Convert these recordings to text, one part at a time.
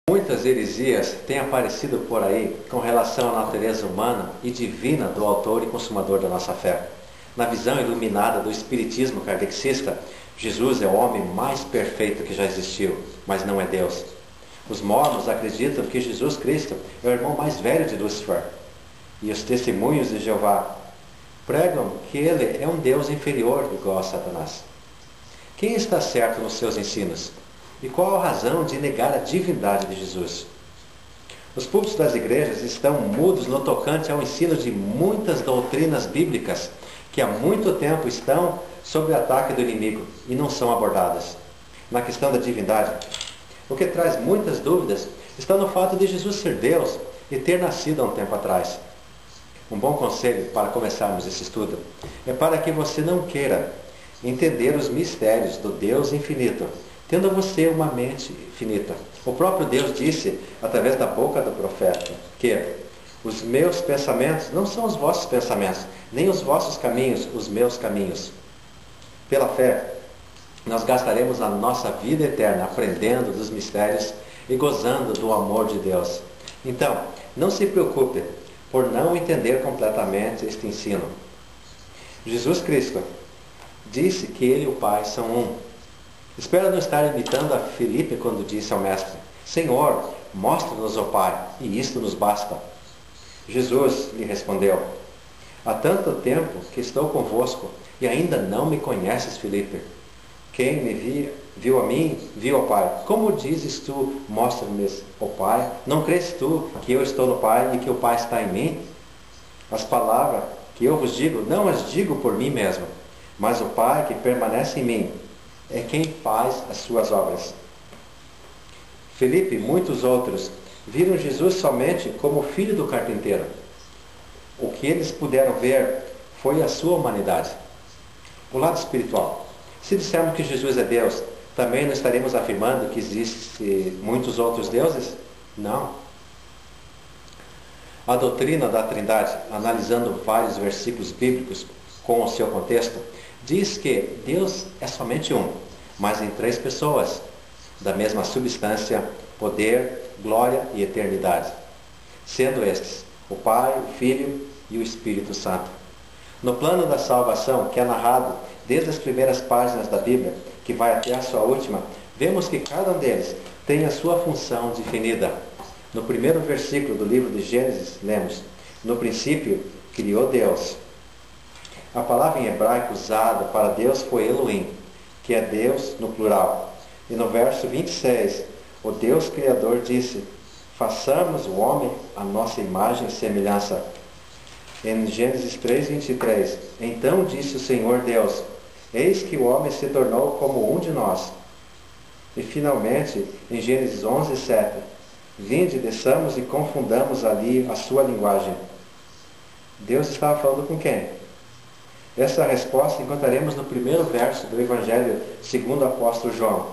Muitas heresias têm aparecido por aí com relação à natureza humana e divina do autor e consumador da nossa fé. Na visão iluminada do espiritismo kardecista, Jesus é o homem mais perfeito que já existiu, mas não é Deus. Os mormons acreditam que Jesus Cristo é o irmão mais velho de Lúcifer. E os testemunhos de Jeová pregam que ele é um Deus inferior igual a Satanás. Quem está certo nos seus ensinos? E qual a razão de negar a divindade de Jesus? Os púlpitos das igrejas estão mudos no tocante ao ensino de muitas doutrinas bíblicas que há muito tempo estão sob o ataque do inimigo e não são abordadas. Na questão da divindade, o que traz muitas dúvidas está no fato de Jesus ser Deus e ter nascido há um tempo atrás. Um bom conselho para começarmos esse estudo é para que você não queira entender os mistérios do Deus infinito, tendo você uma mente finita. O próprio Deus disse, através da boca do profeta, que os meus pensamentos não são os vossos pensamentos, nem os vossos caminhos, os meus caminhos. Pela fé, nós gastaremos a nossa vida eterna aprendendo dos mistérios e gozando do amor de Deus. Então, não se preocupe por não entender completamente este ensino. Jesus Cristo disse que Ele e o Pai são um. Espero não estar imitando a Filipe quando disse ao Mestre: Senhor, mostra-nos o Pai, e isto nos basta. Jesus lhe respondeu: há tanto tempo que estou convosco, e ainda não me conheces, Filipe. Quem me viu a mim, viu ao Pai. Como dizes tu, mostra-me o Pai? Não crês tu que eu estou no Pai e que o Pai está em mim? As palavras que eu vos digo, não as digo por mim mesmo, mas o Pai que permanece em mim é quem faz as suas obras. Filipe e muitos outros viram Jesus somente como filho do carpinteiro. O que eles puderam ver foi a sua humanidade. O lado espiritual. Se dissermos que Jesus é Deus, também não estaremos afirmando que existem muitos outros deuses? Não. A doutrina da Trindade, analisando vários versículos bíblicos com o seu contexto, diz que Deus é somente um, mas em três pessoas, da mesma substância, poder, glória e eternidade, sendo estes o Pai, o Filho e o Espírito Santo. No plano da salvação, que é narrado desde as primeiras páginas da Bíblia, que vai até a sua última, vemos que cada um deles tem a sua função definida. No primeiro versículo do livro de Gênesis, lemos: no princípio criou Deus. A palavra em hebraico usada para Deus foi Elohim, que é Deus no plural. E no verso 26, o Deus Criador disse: façamos o homem à nossa imagem e semelhança. Em Gênesis 3:23, então disse o Senhor Deus: eis que o homem se tornou como um de nós. E finalmente, em Gênesis 11:7, vinde, desçamos e confundamos ali a sua linguagem. Deus estava falando com quem? Essa resposta encontraremos no primeiro verso do Evangelho segundo o apóstolo João.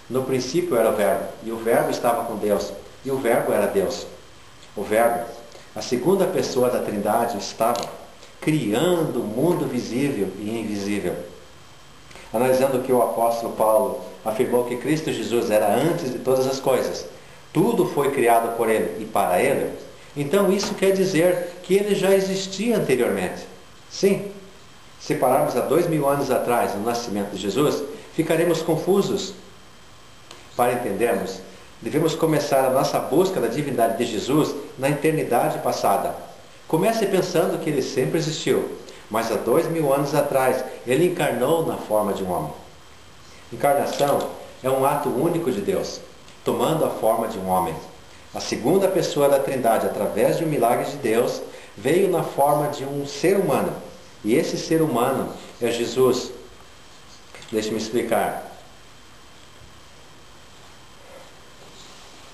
No princípio era o Verbo, e o Verbo estava com Deus, e o Verbo era Deus. O Verbo, a segunda pessoa da Trindade, estava criando o mundo visível e invisível. Analisando o que o apóstolo Paulo afirmou que Cristo Jesus era antes de todas as coisas, tudo foi criado por Ele e para Ele, então isso quer dizer que Ele já existia anteriormente. Sim. Se pararmos há 2000 anos atrás, no nascimento de Jesus, ficaremos confusos. Para entendermos, devemos começar a nossa busca da divindade de Jesus na eternidade passada. Comece pensando que Ele sempre existiu, mas há 2000 anos atrás, Ele encarnou na forma de um homem. Encarnação é um ato único de Deus, tomando a forma de um homem. A segunda pessoa da Trindade, através de um milagre de Deus, veio na forma de um ser humano. E esse ser humano é Jesus. Deixe-me explicar.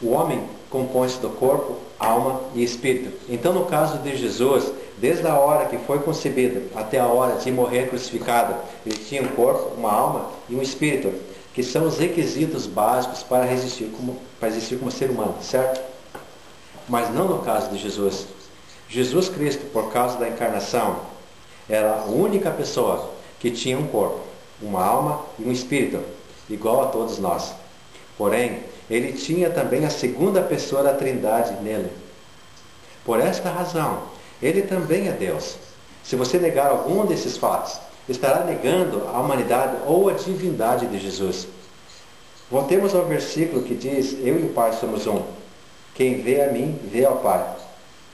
O homem compõe-se do corpo, alma e espírito. Então, no caso de Jesus, desde a hora que foi concebido até a hora de morrer crucificado, ele tinha um corpo, uma alma e um espírito, que são os requisitos básicos para existir como ser humano, certo? Mas não no caso de Jesus. Jesus Cristo, por causa da encarnação, era a única pessoa que tinha um corpo, uma alma e um espírito, igual a todos nós. Porém, ele tinha também a segunda pessoa da Trindade nele. Por esta razão, ele também é Deus. Se você negar algum desses fatos, estará negando a humanidade ou a divindade de Jesus. Voltemos ao versículo que diz: eu e o Pai somos um. Quem vê a mim, vê ao Pai.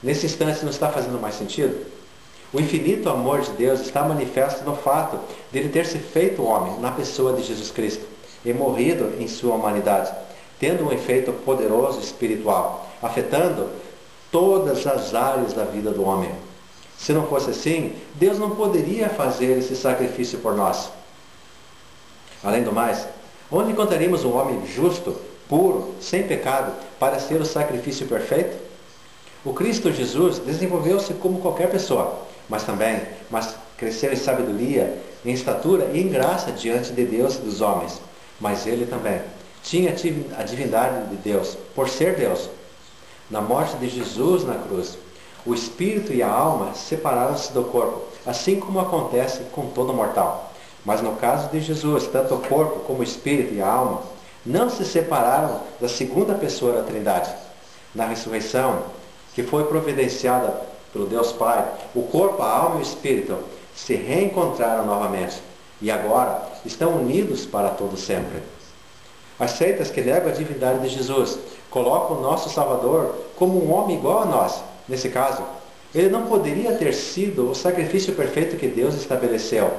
Nesse instante não está fazendo mais sentido? O infinito amor de Deus está manifesto no fato de ele ter se feito homem na pessoa de Jesus Cristo e morrido em sua humanidade, tendo um efeito poderoso espiritual, afetando todas as áreas da vida do homem. Se não fosse assim, Deus não poderia fazer esse sacrifício por nós. Além do mais, onde encontraríamos um homem justo, puro, sem pecado, para ser o sacrifício perfeito? O Cristo Jesus desenvolveu-se como qualquer pessoa, mas cresceu em sabedoria, em estatura e em graça diante de Deus e dos homens. Mas ele também tinha a divindade de Deus, por ser Deus. Na morte de Jesus na cruz, o espírito e a alma separaram-se do corpo, assim como acontece com todo mortal. Mas no caso de Jesus, tanto o corpo como o espírito e a alma não se separaram da segunda pessoa da Trindade. Na ressurreição, que foi providenciada pelo Deus Pai, o corpo, a alma e o espírito se reencontraram novamente e agora estão unidos para todo sempre. As seitas que negam a divindade de Jesus colocam o nosso Salvador como um homem igual a nós. Nesse caso, ele não poderia ter sido o sacrifício perfeito que Deus estabeleceu.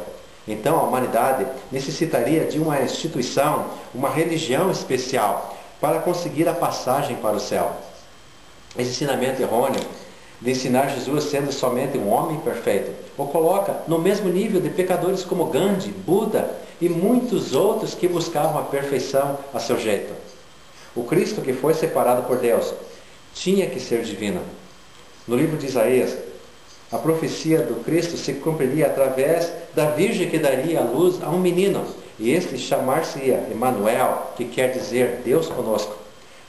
Então a humanidade necessitaria de uma instituição, uma religião especial para conseguir a passagem para o céu. Esse ensinamento errôneo de ensinar Jesus sendo somente um homem perfeito o coloca no mesmo nível de pecadores como Gandhi, Buda e muitos outros que buscavam a perfeição a seu jeito. O Cristo que foi separado por Deus tinha que ser divino. No livro de Isaías, a profecia do Cristo se cumpriria através da Virgem que daria a luz a um menino, e este chamar-se-ia Emanuel, que quer dizer Deus conosco.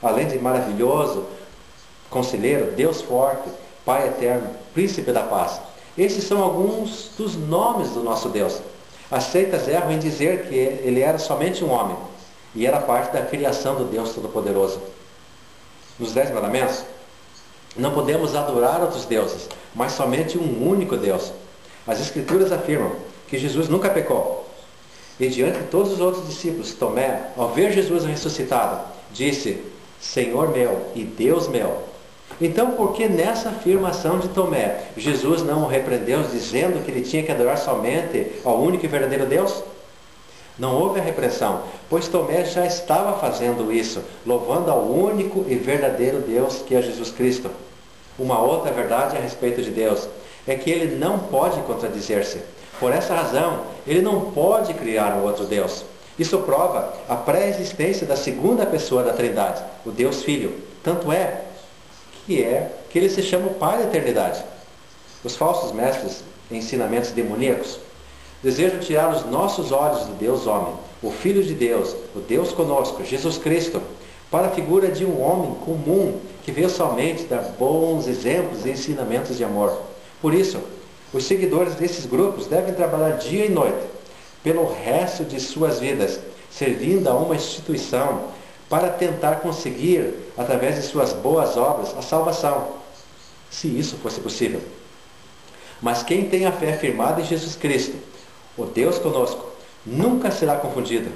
Além de maravilhoso, Conselheiro, Deus forte, Pai eterno, Príncipe da paz. Esses são alguns dos nomes do nosso Deus. As seitas erram em dizer que ele era somente um homem e era parte da criação do Deus Todo-Poderoso. Nos 10 mandamentos, não podemos adorar outros deuses, mas somente um único Deus. As Escrituras afirmam que Jesus nunca pecou. E diante de todos os outros discípulos, Tomé, ao ver Jesus ressuscitado, disse: Senhor meu e Deus meu. Então, por que nessa afirmação de Tomé, Jesus não o repreendeu, dizendo que ele tinha que adorar somente ao único e verdadeiro Deus? Não houve a repreensão, pois Tomé já estava fazendo isso, louvando ao único e verdadeiro Deus que é Jesus Cristo. Uma outra verdade a respeito de Deus é que ele não pode contradizer-se. Por essa razão, ele não pode criar um outro Deus. Isso prova a pré-existência da segunda pessoa da Trindade, o Deus Filho. Tanto é que ele se chama o Pai da eternidade. Os falsos mestres em ensinamentos demoníacos desejam tirar os nossos olhos do Deus homem, o Filho de Deus, o Deus conosco, Jesus Cristo, para a figura de um homem comum que veio somente dar bons exemplos e ensinamentos de amor. Por isso, os seguidores desses grupos devem trabalhar dia e noite, pelo resto de suas vidas, servindo a uma instituição para tentar conseguir, através de suas boas obras, a salvação, se isso fosse possível. Mas quem tem a fé firmada em Jesus Cristo, o Deus conosco, nunca será confundido.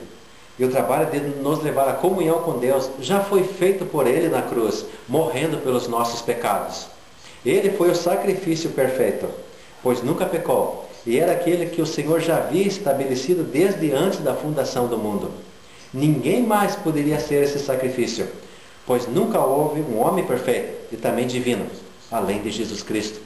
E o trabalho de nos levar à comunhão com Deus já foi feito por Ele na cruz, morrendo pelos nossos pecados. Ele foi o sacrifício perfeito, pois nunca pecou, e era aquele que o Senhor já havia estabelecido desde antes da fundação do mundo. Ninguém mais poderia ser esse sacrifício, pois nunca houve um homem perfeito e também divino, além de Jesus Cristo.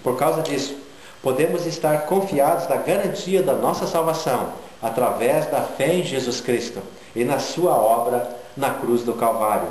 Por causa disso, podemos estar confiados na garantia da nossa salvação, através da fé em Jesus Cristo e na sua obra na cruz do Calvário.